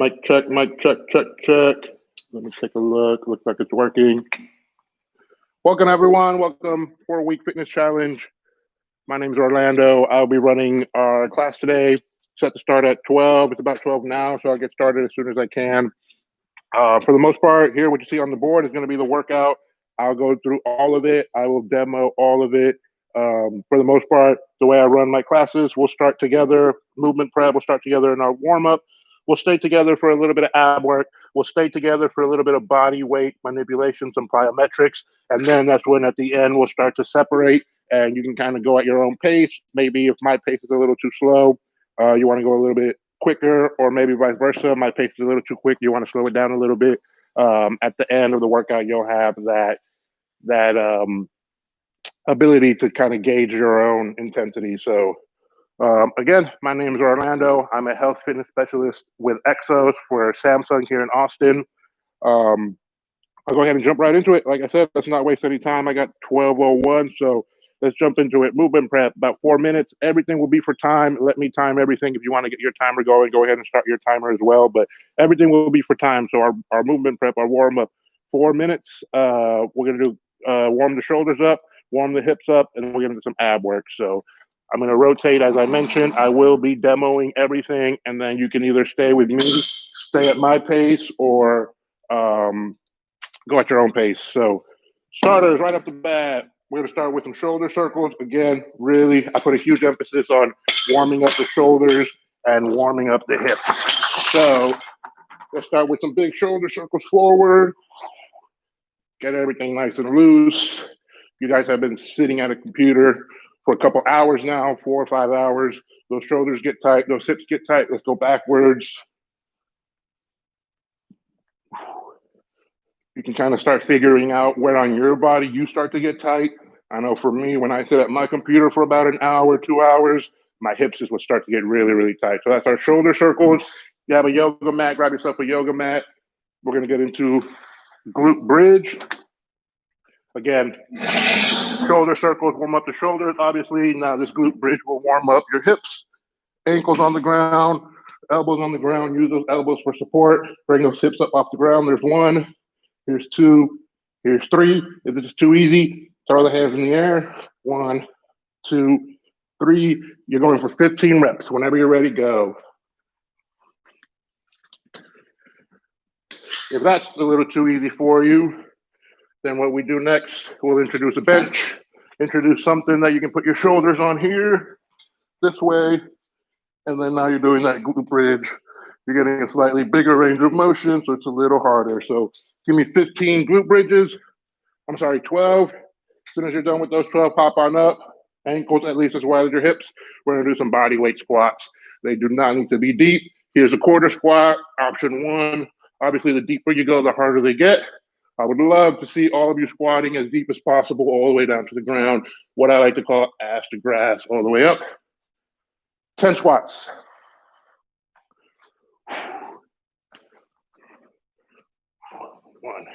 Mic check, mic check, check, check. Let me take a look. Looks like it's working. Welcome, everyone. Welcome 4-week fitness challenge. My name is Orlando. I'll be running our class today. Set to start at 12. It's about 12 now, so I'll get started as soon as I can. For the most part, here, what you see on the board is going to be the workout. I'll go through all of it. I will demo all of it. For the most part, the way I run my classes, we'll start together. Movement prep, we'll start together in our warm-up. We'll stay together for a little bit of ab work. We'll stay together for a little bit of body weight manipulation, some plyometrics. And then that's when at the end, we'll start to separate and you can kind of go at your own pace. Maybe if my pace is a little too slow, you want to go a little bit quicker, or maybe vice versa. My pace is a little too quick. You want to slow it down a little bit. At the end of the workout, you'll have that ability to kind of gauge your own intensity. So again, my name is Orlando. I'm a health fitness specialist with Exos for Samsung here in Austin. I'll go ahead and jump right into it. Like I said, let's not waste any time. I got 12:01, so let's jump into it. Movement prep, about 4 minutes. Everything will be for time. Let me time everything. If you want to get your timer going, go ahead and start your timer as well. But everything will be for time. So our movement prep, our warm up, 4 minutes. We're going to do warm the shoulders up, warm the hips up, and we're going to do some ab work. So I'm going to rotate, as I mentioned. I will be demoing everything, and then you can either stay with me, stay at my pace, or go at your own pace. So starters right off the bat, we're going to start with some shoulder circles. Again, really, I put a huge emphasis on warming up the shoulders and warming up the hips. So let's start with some big shoulder circles forward. Get everything nice and loose. You guys have been sitting at a computer for a couple hours now, 4 or 5 hours. Those shoulders get tight, those hips get tight. Let's go backwards. You can kind of start figuring out where on your body you start to get tight. I know for me, when I sit at my computer for about an hour, 2 hours, my hips is what start to get really, really tight. So that's our shoulder circles. You have a yoga mat, grab yourself a yoga mat. We're going to get into glute bridge. Again, shoulder circles, warm up the shoulders, obviously. Now this glute bridge will warm up your hips, ankles on the ground, elbows on the ground. Use those elbows for support. Bring those hips up off the ground. There's 1. Here's 2. Here's 3. If it's too easy, throw the hands in the air. 1, 2, 3. You're going for 15 reps. Whenever you're ready, go. If that's a little too easy for you, then what we do next, we'll introduce a bench. Introduce something that you can put your shoulders on here, this way. And then now you're doing that glute bridge. You're getting a slightly bigger range of motion, so it's a little harder. So give me 15 glute bridges. I'm sorry, 12. As soon as you're done with those 12, pop on up. Ankles at least as wide as your hips. We're gonna do some body weight squats. They do not need to be deep. Here's a quarter squat, option 1. Obviously, the deeper you go, the harder they get. I would love to see all of you squatting as deep as possible, all the way down to the ground. What I like to call ass to grass, all the way up. 10 squats. 1.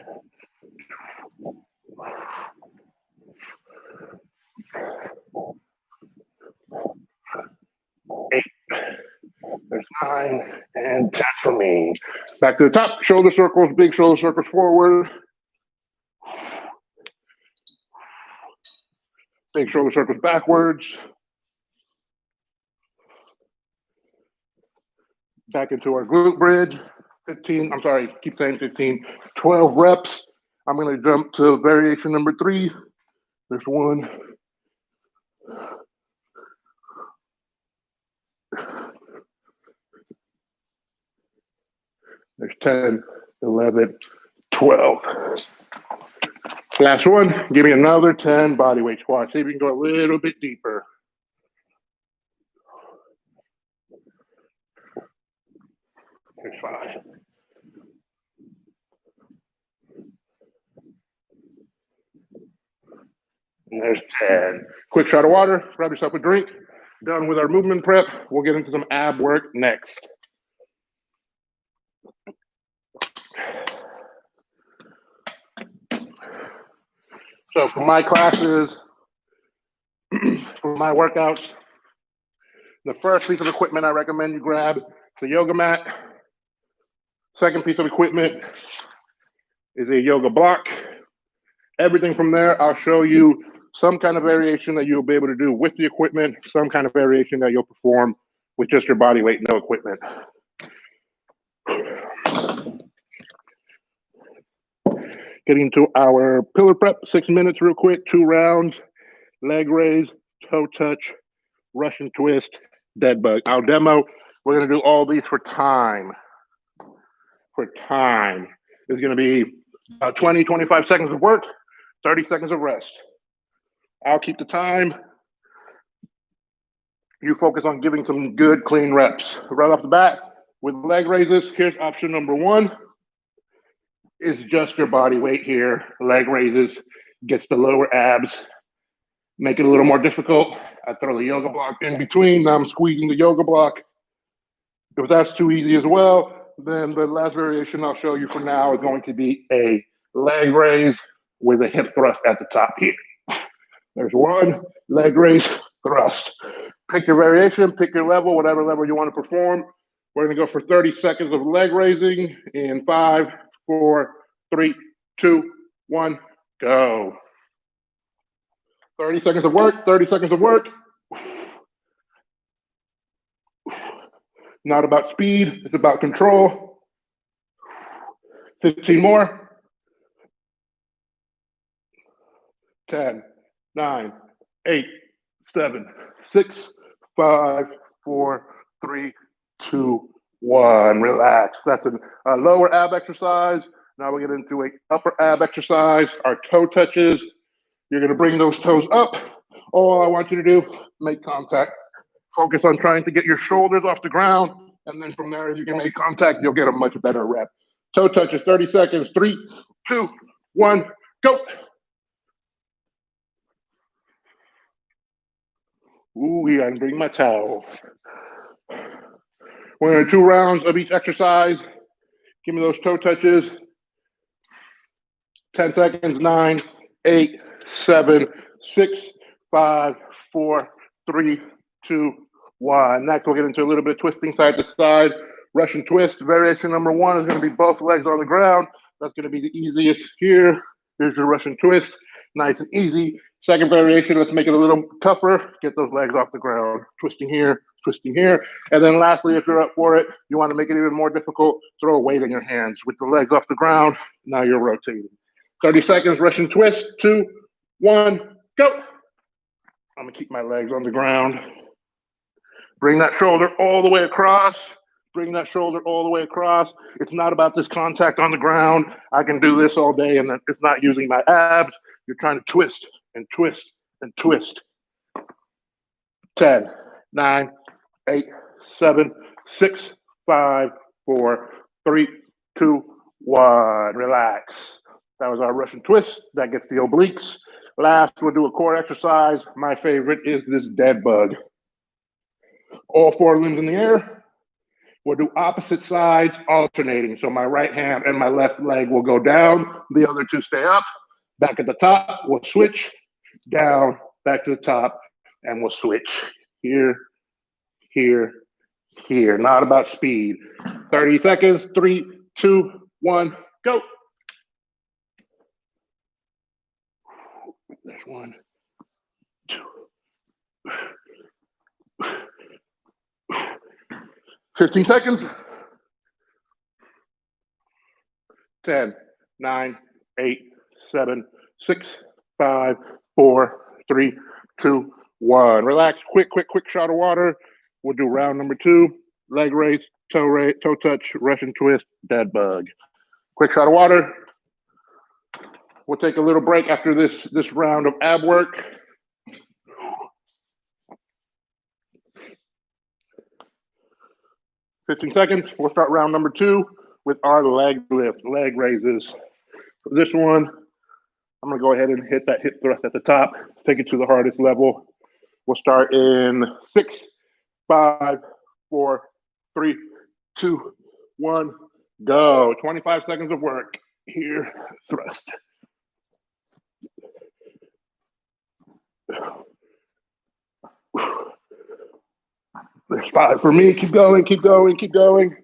8. There's 9 and 10 for me. Back to the top, shoulder circles, big shoulder circles forward. Big shoulder circles backwards. Back into our glute bridge. 15, I'm sorry, keep saying 15. 12 reps. I'm going to jump to variation number 3. There's 1. There's 10, 11, 12. Last one, give me another 10 body weight squats. See if you can go a little bit deeper. There's 5. And there's 10. Quick shot of water, grab yourself a drink. Done with our movement prep. We'll get into some ab work next. So for my classes, for my workouts, the first piece of equipment I recommend you grab is a yoga mat. Second piece of equipment is a yoga block. Everything from there, I'll show you some kind of variation that you'll be able to do with the equipment, some kind of variation that you'll perform with just your body weight, no equipment. Getting to our pillar prep, 6 minutes real quick, 2 rounds, leg raise, toe touch, Russian twist, dead bug. Our demo, we're gonna do all these for time. It's gonna be about 20, 25 seconds of work, 30 seconds of rest. I'll keep the time. You focus on giving some good, clean reps. Right off the bat, with leg raises, here's option number 1. Is just your body weight here. Leg raises, gets the lower abs, make it a little more difficult. I throw the yoga block in between. Now I'm squeezing the yoga block. If that's too easy as well, then the last variation I'll show you for now is going to be a leg raise with a hip thrust at the top here. There's 1, leg raise, thrust. Pick your variation, pick your level, whatever level you want to perform. We're gonna go for 30 seconds of leg raising in 5, 4, 3, 2, 1, go. 30 seconds of work, 30 seconds of work. Not about speed, it's about control. 15 more. 10, 9, 8, 7, 6, 5, 4, 3, 2, 1. Relax. That's a lower ab exercise. Now we get into an upper ab exercise. Our toe touches. You're going to bring those toes up. All I want you to do, make contact. Focus on trying to get your shoulders off the ground. And then from there, if you can make contact, you'll get a much better rep. Toe touches, 30 seconds. 3, 2, 1, go. Ooh, yeah, and bring my towel. We're in 2 rounds of each exercise. Give me those toe touches. 10 seconds, 9, 8, 7, 6, 5, 4, 3, 2, 1. Next, we'll get into a little bit of twisting side to side. Russian twist. Variation number 1 is going to be both legs on the ground. That's going to be the easiest here. Here's your Russian twist. Nice and easy. Second variation, let's make it a little tougher. Get those legs off the ground. Twisting here, twisting here. And then lastly, if you're up for it, you want to make it even more difficult, throw a weight in your hands. With the legs off the ground, now you're rotating. 30 seconds, Russian twist. 2, 1, go. I'm going to keep my legs on the ground. Bring that shoulder all the way across. Bring that shoulder all the way across. It's not about this contact on the ground. I can do this all day and it's not using my abs. You're trying to twist and twist and twist. 10, 9, 8, 7, 6, 5, 4, 3, 2, 1. Relax. That was our Russian twist. That gets the obliques. Last, we'll do a core exercise. My favorite is this dead bug. All 4 limbs in the air. We'll do opposite sides alternating. So my right hand and my left leg will go down. The other 2 stay up. Back at the top, we'll switch. Down, back to the top, and we'll switch. Here, here, here. Not about speed. 30 seconds. 3, 2, 1, go. There's 1, 2. 15 seconds. 10, 9, 8, 7, 6, 5, 4, 3, 2, 1. Relax. Quick shot of water. We'll do round number 2. Leg raise, toe touch, Russian twist, dead bug. Quick shot of water. We'll take a little break after this round of ab work. "15 seconds. We'll start round number 2 with our leg lift, leg raises. For this one, I'm going to go ahead and hit that hip thrust at the top, take it to the hardest level. We'll start in 6, 5, 4, 3, 2, 1, go. 25 seconds of work. Here, thrust. There's 5 for me. Keep going, keep going, keep going.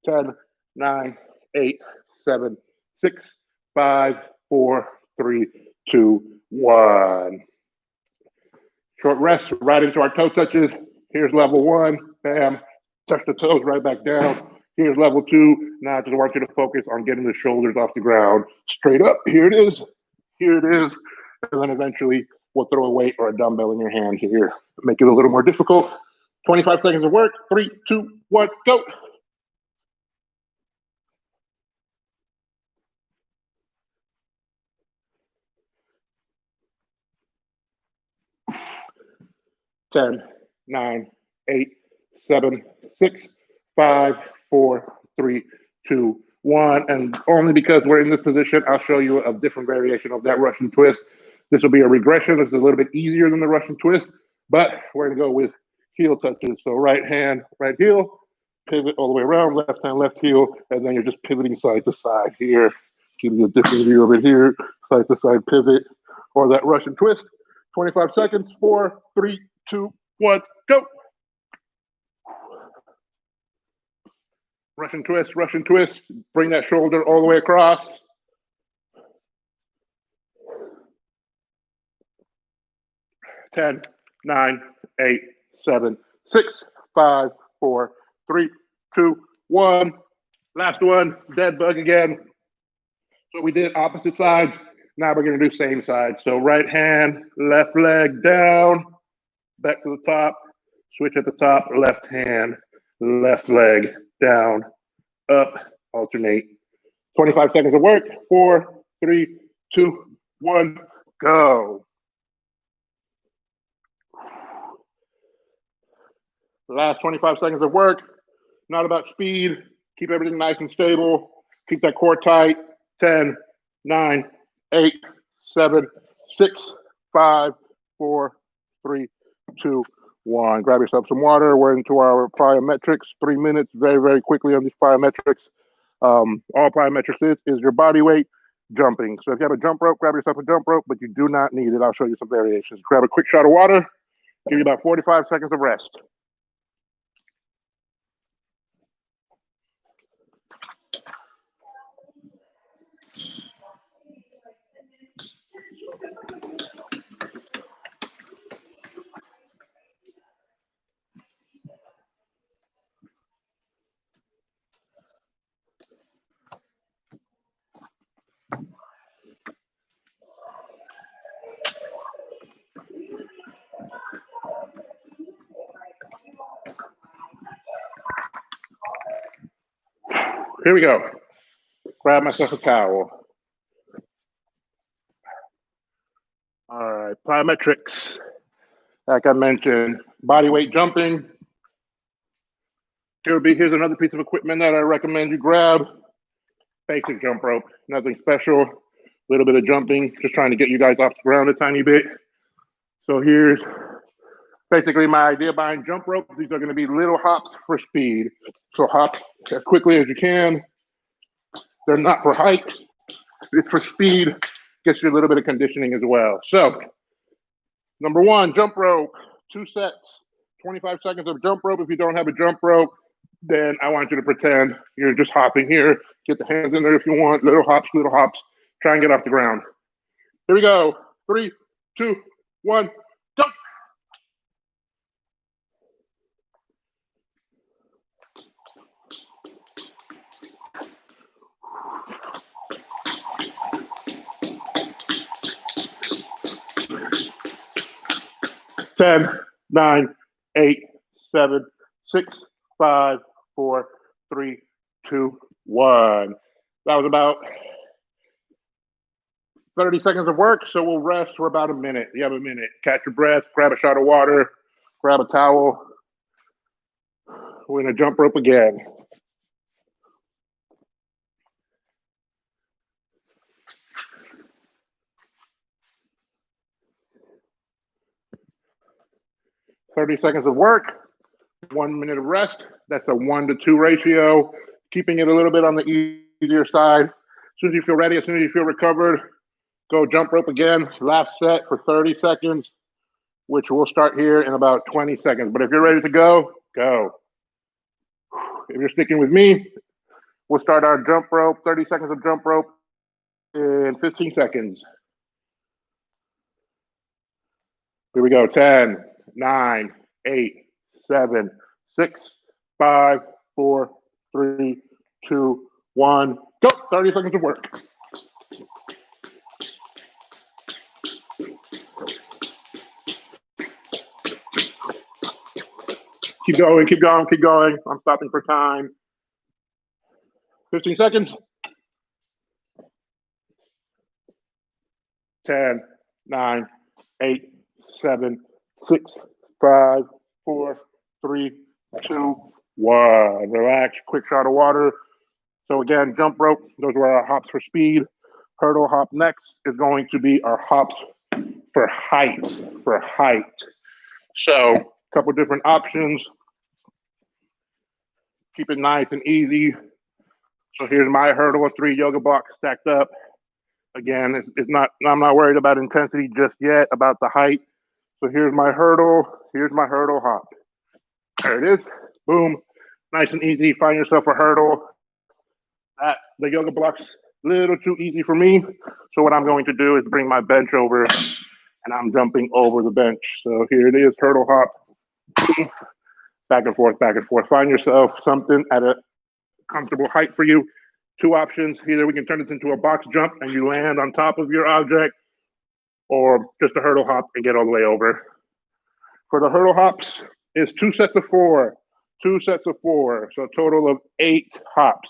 10, 9, 8, 7, 6, 5, 4, 3, 2, 1. Short rest right into our toe touches. Here's level 1. Bam. Touch the toes right back down. Here's level 2. Now I just want you to focus on getting the shoulders off the ground. Straight up. Here it is. Here it is. And then eventually we'll throw a weight or a dumbbell in your hand here. Make it a little more difficult. 25 seconds of work. 3, 2, 1, go. Ten, 9, 8, 7, 6, 5, 4, 3, 2, 1. And only because we're in this position, I'll show you a different variation of that Russian twist. This will be a regression. This is a little bit easier than the Russian twist, but we're going to go with heel touches. So right hand, right heel, pivot all the way around, left hand, left heel, and then you're just pivoting side to side here. Give you a different view of it here, side to side pivot, or that Russian twist. 25 seconds, 4, 3, 2, 1, go. Russian twist, Russian twist. Bring that shoulder all the way across. 10, 9, 8, 7, 6, 5, 4, 3, 2, 1. Last one, dead bug again. So we did opposite sides. Now we're going to do same side. So right hand, left leg down, back to the top, switch at the top, left hand, left leg down, up, alternate. 25 seconds of work. 4, 3, 2, 1, go. Last 25 seconds of work. Not about speed. Keep everything nice and stable. Keep that core tight. 10, 9, 8, 7, 6, 5, 4, 3, 2, 1. Grab yourself some water. We're into our plyometrics. 3 minutes, very, very quickly on these plyometrics. All plyometrics is your body weight jumping. So if you have a jump rope, grab yourself a jump rope, but you do not need it. I'll show you some variations. Grab a quick shot of water. Give you about 45 seconds of rest. Here we go. Grab myself a towel. All right, plyometrics. Like I mentioned, body weight jumping. Here's another piece of equipment that I recommend you grab. Basic jump rope, nothing special. A little bit of jumping, just trying to get you guys off the ground a tiny bit. So here's basically my idea behind jump rope. These are going to be little hops for speed. So hop as quickly as you can. They're not for height. It's for speed. Gets you a little bit of conditioning as well. So number 1, jump rope, 2 sets, 25 seconds of jump rope. If you don't have a jump rope, then I want you to pretend you're just hopping here. Get the hands in there if you want. Little hops, little hops. Try and get off the ground. Here we go. 3, 2, 1, go. Ten, 9, 8, 7, 6, 5, 4, 3, 2, 1. That was about 30 seconds of work, so we'll rest for about a minute. You have a minute. Catch your breath, grab a shot of water, grab a towel. We're going to jump rope again. "30 seconds of work, 1 minute of rest." That's a 1-to-2 ratio, keeping it a little bit on the easier side. As soon as you feel ready, as soon as you feel recovered, go jump rope again. Last set for 30 seconds, which we'll start here in about 20 seconds. But if you're ready to go, go. If you're sticking with me, We'll start our jump rope, 30 seconds of jump rope in 15 seconds. Here we go. 10, 9, 8, 7, 6, 5, 4, 3, 2, 1. Go. 30 seconds of work. Keep going, keep going, keep going. I'm stopping for time. 15 seconds. 10, 9, 8, 7, 6, 5, 4, 3, 2, 1. Relax. Quick shot of water. So again, jump rope. Those were our hops for speed. Hurdle hop next is going to be our hops for height. For height. So a couple different options. Keep it nice and easy. So here's my hurdle of 3 yoga blocks stacked up. Again, it's not. I'm not worried about intensity just yet. About the height. So here's my hurdle. Here's my hurdle hop. There it is. Boom. Nice and easy. Find yourself a hurdle. The yoga block's a little too easy for me. So what I'm going to do is bring my bench over, and I'm jumping over the bench. So here it is. Hurdle hop. Back and forth. Back and forth. Find yourself something at a comfortable height for you. 2 options. Either we can turn this into a box jump and you land on top of your object, or just a hurdle hop and get all the way over. For the hurdle hops, it's 2 sets of 4. 2 sets of 4. So a total of 8 hops.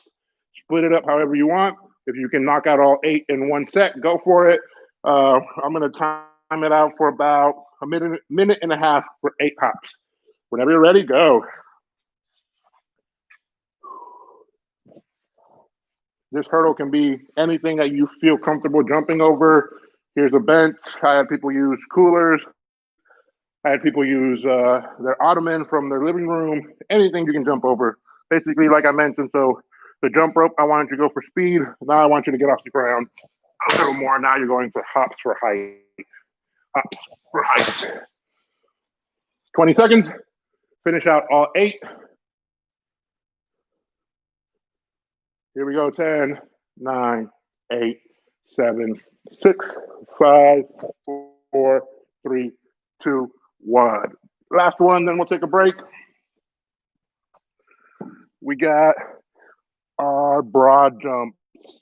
Split it up however you want. If you can knock out all 8 in one set, go for it. I'm going to time it out for about a minute and a half for 8 hops. Whenever you're ready, go. This hurdle can be anything that you feel comfortable jumping over. Here's a bench. I had people use coolers. I had people use their ottoman from their living room. Anything you can jump over. Basically, like I mentioned, so the jump rope, I wanted you to go for speed. Now I want you to get off the ground a little more. Now you're going for hops for height. Hops for height. 20 seconds. Finish out all 8. Here we go. 10, 9, 8, 7, 6, 5, 4, 3, 2, 1. Last one, then we'll take a break. We got our broad jump.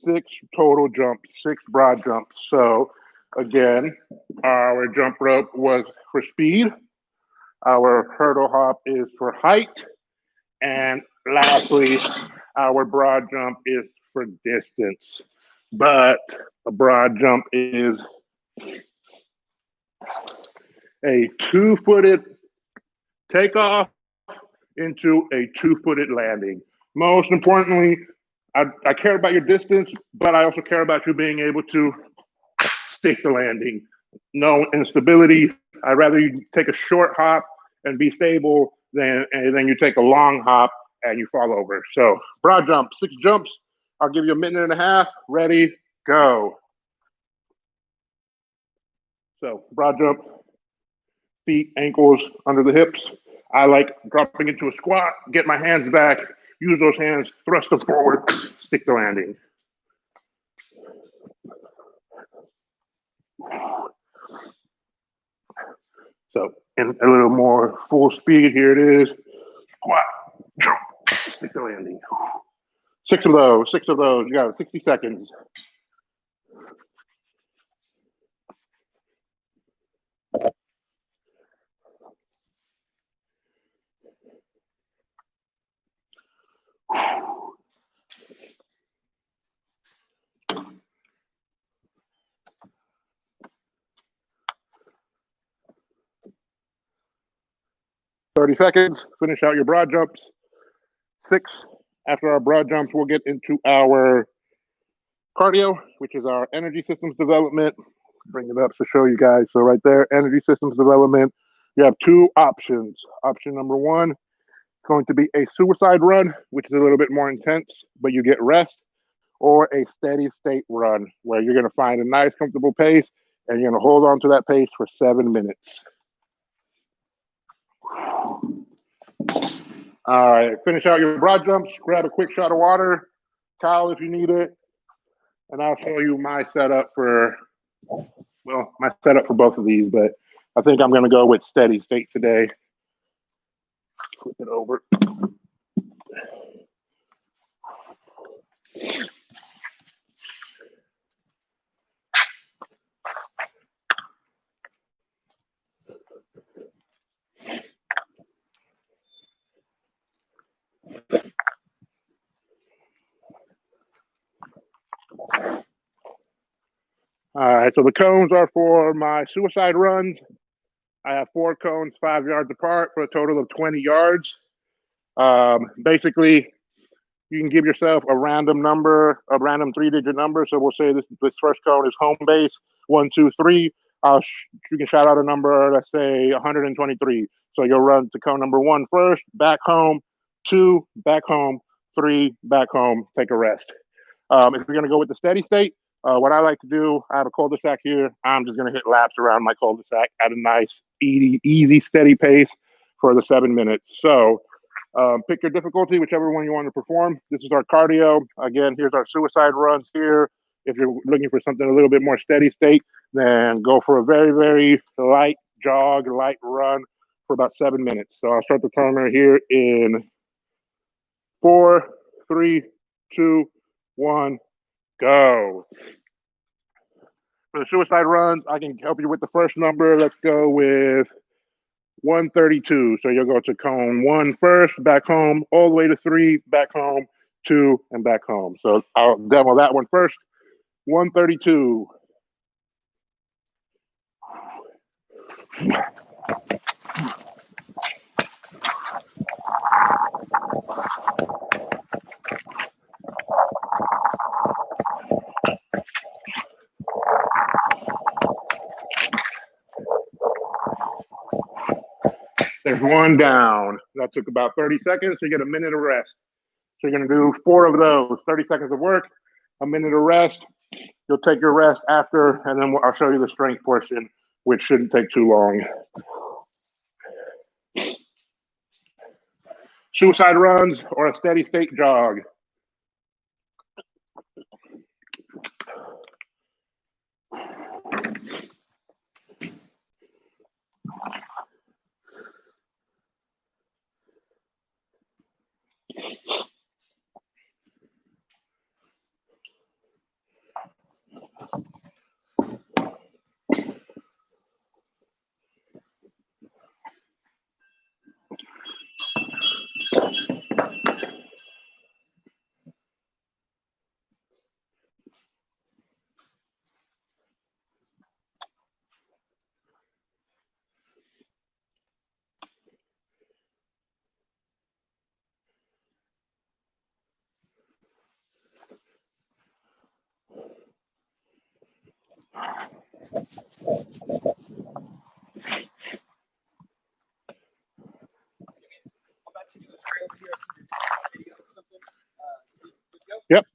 6 total jumps, 6 broad jumps. So again, our jump rope was for speed. Our hurdle hop is for height. And lastly, our broad jump is for distance. But a broad jump is a 2-footed takeoff into a 2-footed landing. Most importantly, I care about your distance, but I also care about you being able to stick the landing. No instability. I'd rather you take a short hop and be stable than you take a long hop and you fall over. So broad jump, 6 jumps. I'll give you a minute and a half. Ready, go. So broad jump, feet, ankles under the hips. I like dropping into a squat, get my hands back, use those hands, thrust them forward, stick the landing. So in a little more full speed, here it is. Squat, jump, stick the landing. 6 of those, 6 of those. You got it, 60 seconds. "30 seconds, finish out your broad jumps. 6, after our broad jumps, we'll get into our cardio, which is our energy systems development. Bring it up to show you guys. So right there, energy systems development. You have 2 options. Option number 1 is going to be a suicide run, which is a little bit more intense, but you get rest, or a steady state run, where you're going to find a nice, comfortable pace, and you're going to hold on to that pace for 7 minutes. All right, finish out your broad jumps, grab a quick shot of water, towel if you need it, and I'll show you my setup for, well, my setup for both of these, but I think I'm going to go with steady state today. Flip it over. All right, so the cones are for my suicide runs. I have 4 cones 5 yards apart for a total of 20 yards. Basically, you can give yourself a random number, a random 3-digit number. So we'll say this first cone is home base, 1, 2, 3. You can shout out a number, let's say 123. So you'll run to cone number 1 first, back home, 2, back home, 3, back home, take a rest. If you're going to go with the steady state, what I like to do, I have a cul-de-sac here. I'm just going to hit laps around my cul-de-sac at a nice, easy, steady pace for the 7 minutes. So pick your difficulty, whichever one you want to perform. This is our cardio. Again, here's our suicide runs here. If you're looking for something a little bit more steady state, then go for a very, very light jog, light run for about 7 minutes. So I'll start the timer here in 4, 3, 2, 1, go. For the suicide runs, I can help you with the first number. Let's go with 132. So you'll go to cone 1 first, back home, all the way to 3, back home, 2, and back home. So I'll demo that one first. 132. There's one down. That took about 30 seconds. So you get a minute of rest. So you're going to do 4 of those, 30 seconds of work, a minute of rest. You'll take your rest after, and then I'll show you the strength portion, which shouldn't take too long. Suicide runs or a steady state jog. Yep.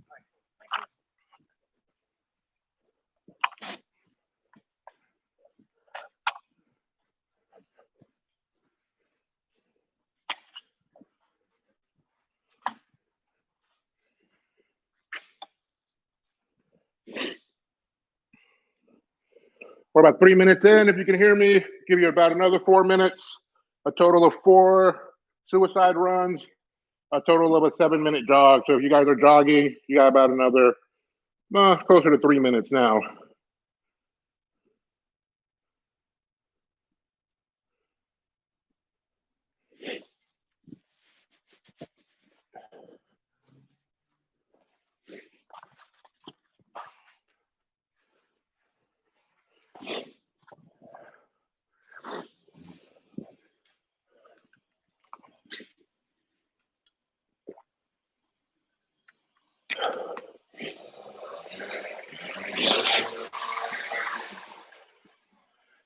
We're about 3 minutes in. If you can hear me, give you about another 4 minutes. A total of 4 suicide runs, a total of a 7-minute jog. So if you guys are jogging, you got about another, closer to 3 minutes now.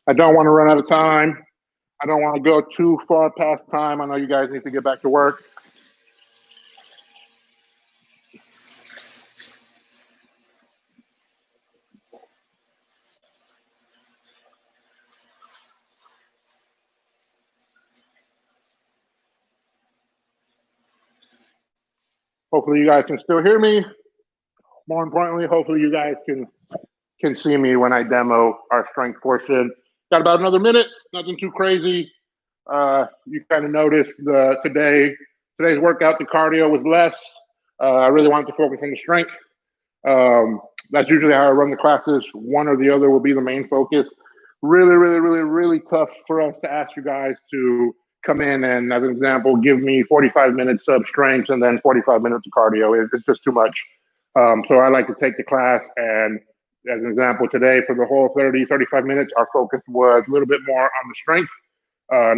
I don't want to run out of time. I don't want to go too far past time. I know you guys need to get back to work. Hopefully you guys can still hear me. more importantly, hopefully you guys can see me when I demo our strength portion. Got about another minute, nothing too crazy. You kind of noticed today's workout, the cardio was less. I really wanted to focus on the strength. That's usually how I run the classes. One or the other will be the main focus. Really, really, really, really tough for us to ask you guys to come in and, as an example, give me 45 minutes of strength and then 45 minutes of cardio. It's just too much. So I like to take the class, and as an example, today for the whole 35 minutes, our focus was a little bit more on the strength.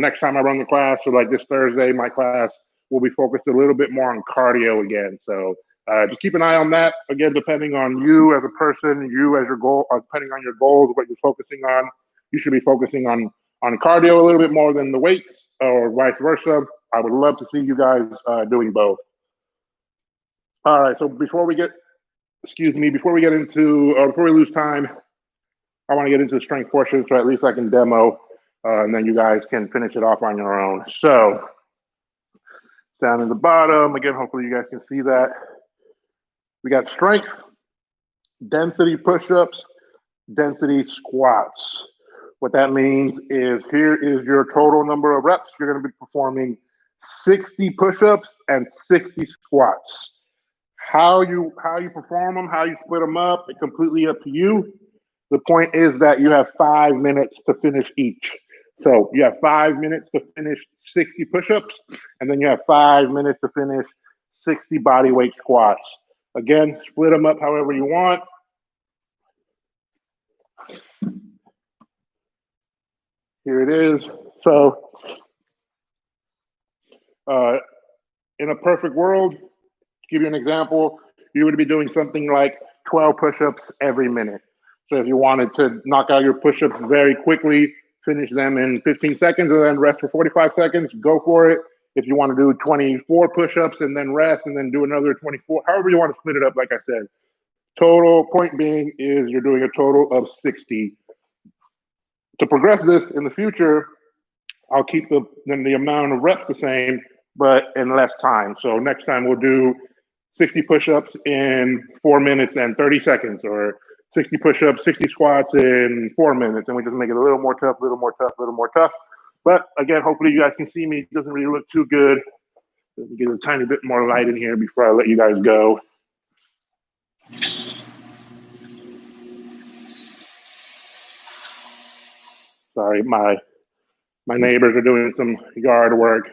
Next time I run the class, so like this Thursday, my class will be focused a little bit more on cardio again. So just keep an eye on that. Again, depending on you as a person, you as your goal, depending on your goals, what you're focusing on, you should be focusing on cardio a little bit more than the weights, or vice versa. I would love to see you guys doing both. All right. So before we get into, before we lose time, I want to get into the strength portion, so at least I can demo, and then you guys can finish it off on your own. So down in the bottom, again, hopefully you guys can see that. We got strength, density push-ups, density squats. What that means is here is your total number of reps. You're going to be performing 60 push-ups and 60 squats. How you perform them, how you split them up, it's completely up to you. The point is that you have 5 minutes to finish each. So you have 5 minutes to finish 60 push-ups, and then you have 5 minutes to finish 60 body weight squats. Again, split them up however you want. Here it is. So in a perfect world, to give you an example, you would be doing something like 12 push-ups every minute. So if you wanted to knock out your push-ups very quickly, finish them in 15 seconds and then rest for 45 seconds, go for it. If you want to do 24 push-ups and then rest and then do another 24, however you want to split it up, like I said. Total point being is you're doing a total of 60. To progress this in the future, I'll keep the amount of reps the same, but in less time. So next time we'll do 60 push-ups in 4 minutes and 30 seconds, or 60 push-ups, 60 squats in 4 minutes, and we just make it a little more tough, a little more tough, a little more tough. But again, hopefully you guys can see me. It doesn't really look too good. Let me get a tiny bit more light in here before I let you guys go. Sorry, my neighbors are doing some yard work,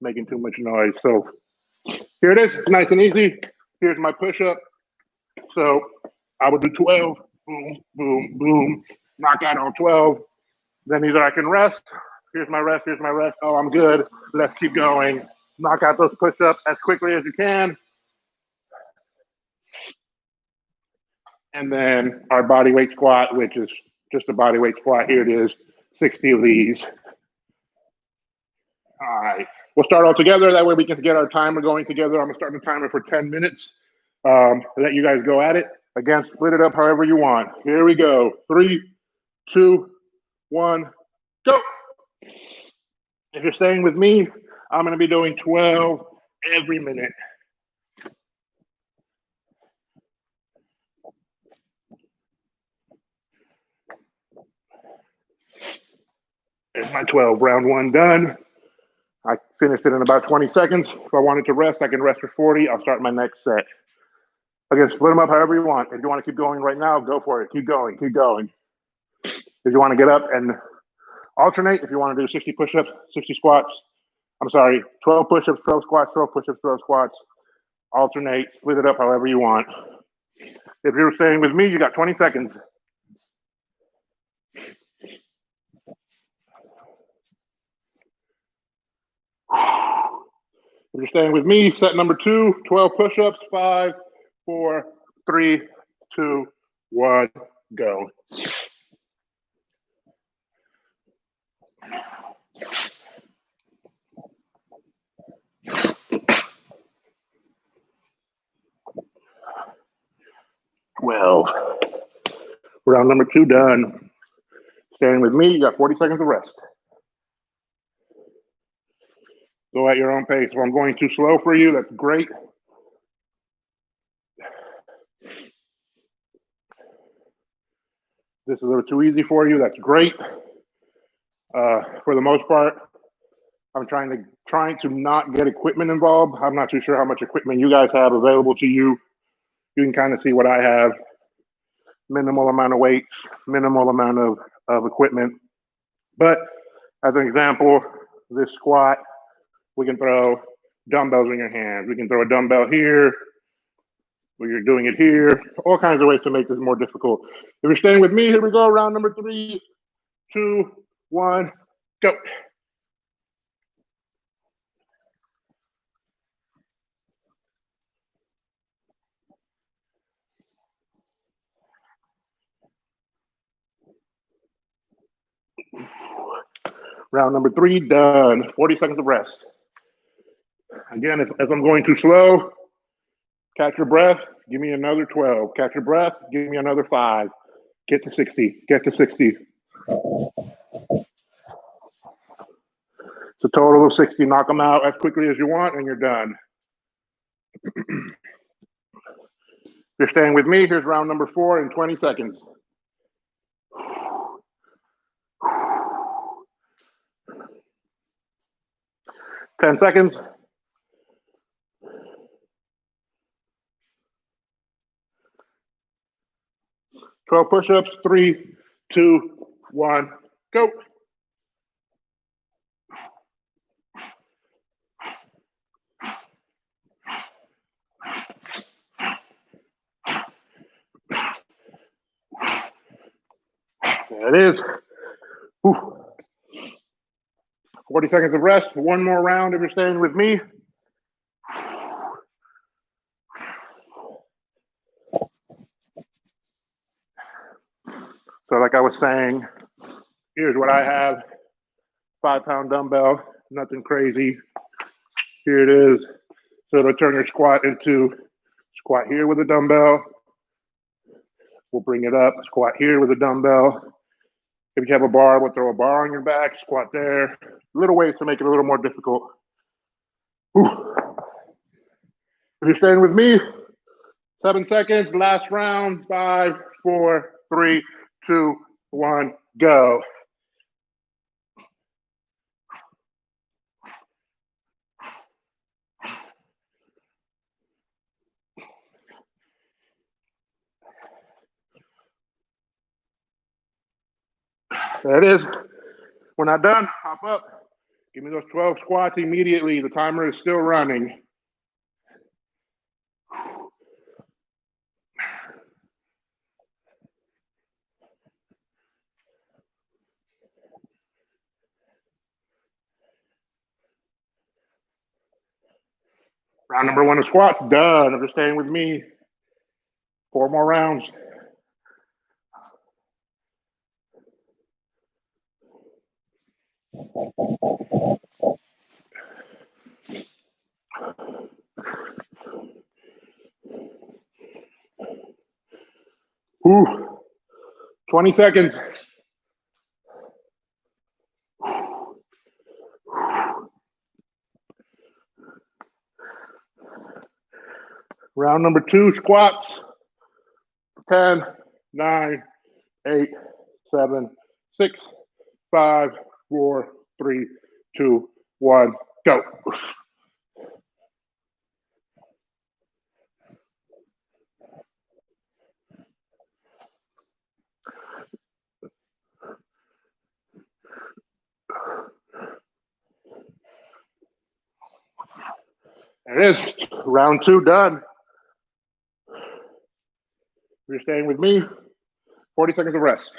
making too much noise. So here it is, nice and easy. Here's my push-up. So I would do 12, boom, boom, boom, knock out on 12. Then either I can rest. Here's my rest, here's my rest. Oh, I'm good. Let's keep going. Knock out those push-ups as quickly as you can. And then our body weight squat, which is just a body weight squat. Here it is, 60 of these. All right, we'll start all together. That way we can get our timer going together. I'm gonna start the timer for 10 minutes. Let you guys go at it. Again, split it up however you want. Here we go. 3, 2, 1, go. If you're staying with me, I'm gonna be doing 12 every minute. There's my 12, round 1 done. I finished it in about 20 seconds. If I wanted to rest, I can rest for 40. I'll start my next set. Again, split them up however you want. If you want to keep going right now, go for it. Keep going, keep going. If you want to get up and alternate, if you want to do 60 push-ups, 60 squats, 12 push-ups, 12 squats, 12 push-ups, 12 squats, alternate, split it up however you want. If you're staying with me, you got 20 seconds. If you're staying with me, set number 2, 12 push-ups, 5, 4, 3, 2, 1, go. Round number 2 done. Staying with me, you got 40 seconds of rest. Go at your own pace. If I'm going too slow for you, that's great. this is a little too easy for you, that's great. For the most part, I'm trying to not get equipment involved. I'm not too sure how much equipment you guys have available to you. You can kind of see what I have. Minimal amount of weights, minimal amount of equipment. But as an example, this squat, we can throw dumbbells in your hands. We can throw a dumbbell here, where you're doing it here, all kinds of ways to make this more difficult. If you're staying with me, here we go, round number 3, 2, 1, go. Round number 3, done. 40 seconds of rest. Again, if I'm going too slow, catch your breath, give me another 12. Catch your breath, give me another 5. Get to 60, get to 60. It's a total of 60. Knock them out as quickly as you want and you're done. If you're staying with me, here's round number 4 in 20 seconds. Ten seconds. 12 push-ups. 3, 2, 1, go. There it is. Whew. 40 seconds of rest. One more round if you're staying with me. So like I was saying, here's what I have. 5-pound dumbbell, nothing crazy. Here it is. So it'll turn your squat into squat here with a dumbbell. We'll bring it up, squat here with a dumbbell. If you have a bar, we'll throw a bar on your back, squat there. Little ways to make it a little more difficult. Whew. If you're staying with me, 7 seconds, last round, 5, 4, 3, 2, 1, go. There it is. We're not done. Hop up. Give me those 12 squats immediately. The timer is still running. Round number 1 of squats, done. If you're staying with me, 4 more rounds. Ooh, 20 seconds. Round number 2, squats. 10, 9, 8, 7, 6, 5, 4, 3, 2, 1, go. There it is. Round 2 done. If you're staying with me, 40 seconds of rest.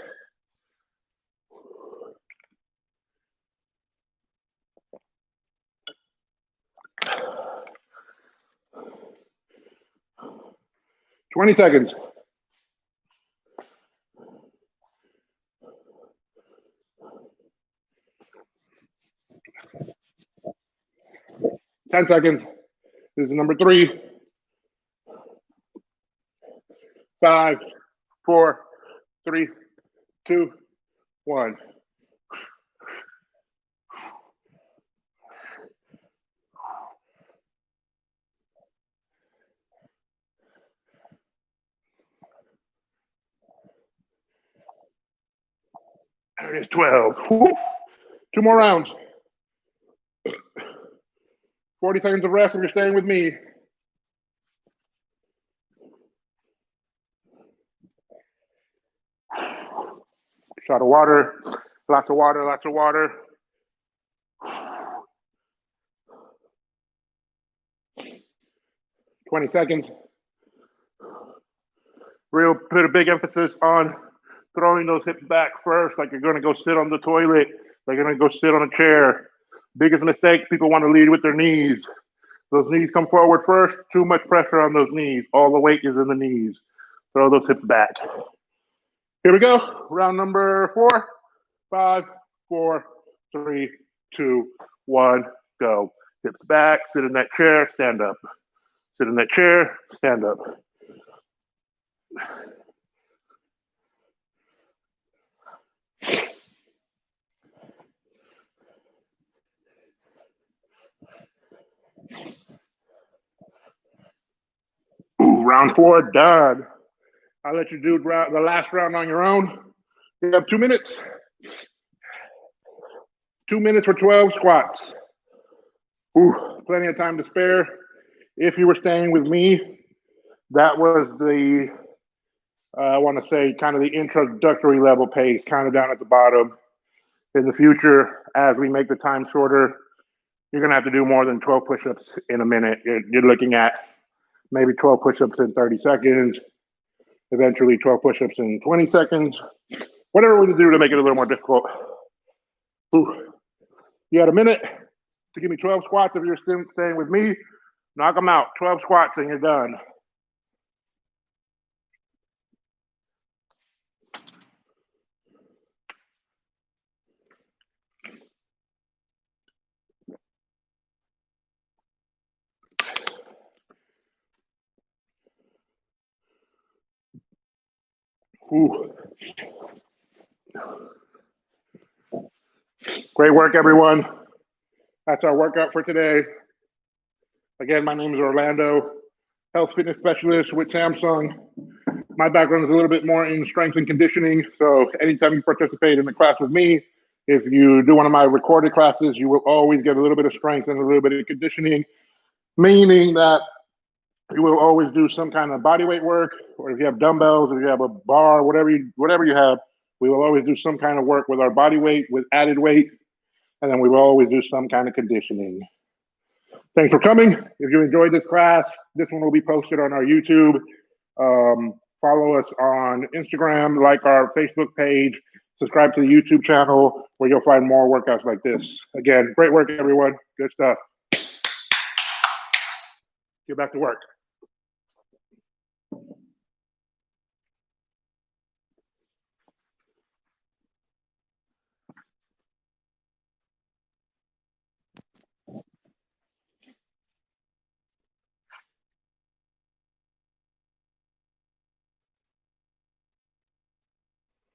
Twenty seconds. 10 seconds. This is number 3. 5, 4, 3, 2, 1. There it is, 12. Woo. 2 more rounds. 40 seconds of rest if you're staying with me. Shot of water, lots of water, lots of water. 20 seconds. Put a big emphasis on throwing those hips back first, like you're gonna go sit on the toilet, like you're gonna go sit on a chair. Biggest mistake, people want to lead with their knees. Those knees come forward first, too much pressure on those knees. All the weight is in the knees. Throw those hips back. Here we go, round number 4, 5, 4, 3, 2, 1, go. Hips back, sit in that chair, stand up. Sit in that chair, stand up. Ooh, round 4, done. I'll let you do the last round on your own. You have 2 minutes. 2 minutes for 12 squats. Ooh, plenty of time to spare. If you were staying with me, that was the, I want to say, kind of the introductory level pace, kind of down at the bottom. In the future, as we make the time shorter, you're going to have to do more than 12 push-ups in a minute. You're looking at maybe 12 push-ups in 30 seconds, eventually 12 push-ups in 20 seconds, whatever we can do to make it a little more difficult. Ooh. You had a minute to give me 12 squats if you're still staying with me. Knock them out. 12 squats and you're done. Ooh. Great work, everyone. That's our workout for today. Again, my name is Orlando, health fitness specialist with Samsung. My background is a little bit more in strength and conditioning. So anytime you participate in the class with me, if you do one of my recorded classes, you will always get a little bit of strength and a little bit of conditioning, meaning that you will always do some kind of body weight work, or if you have dumbbells, if you have a bar, whatever you have, we will always do some kind of work with our body weight, with added weight, and then we will always do some kind of conditioning. Thanks for coming. If you enjoyed this class, this one will be posted on our YouTube. Follow us on Instagram, like our Facebook page, subscribe to the YouTube channel where you'll find more workouts like this. Again, great work, everyone. Good stuff. Get back to work.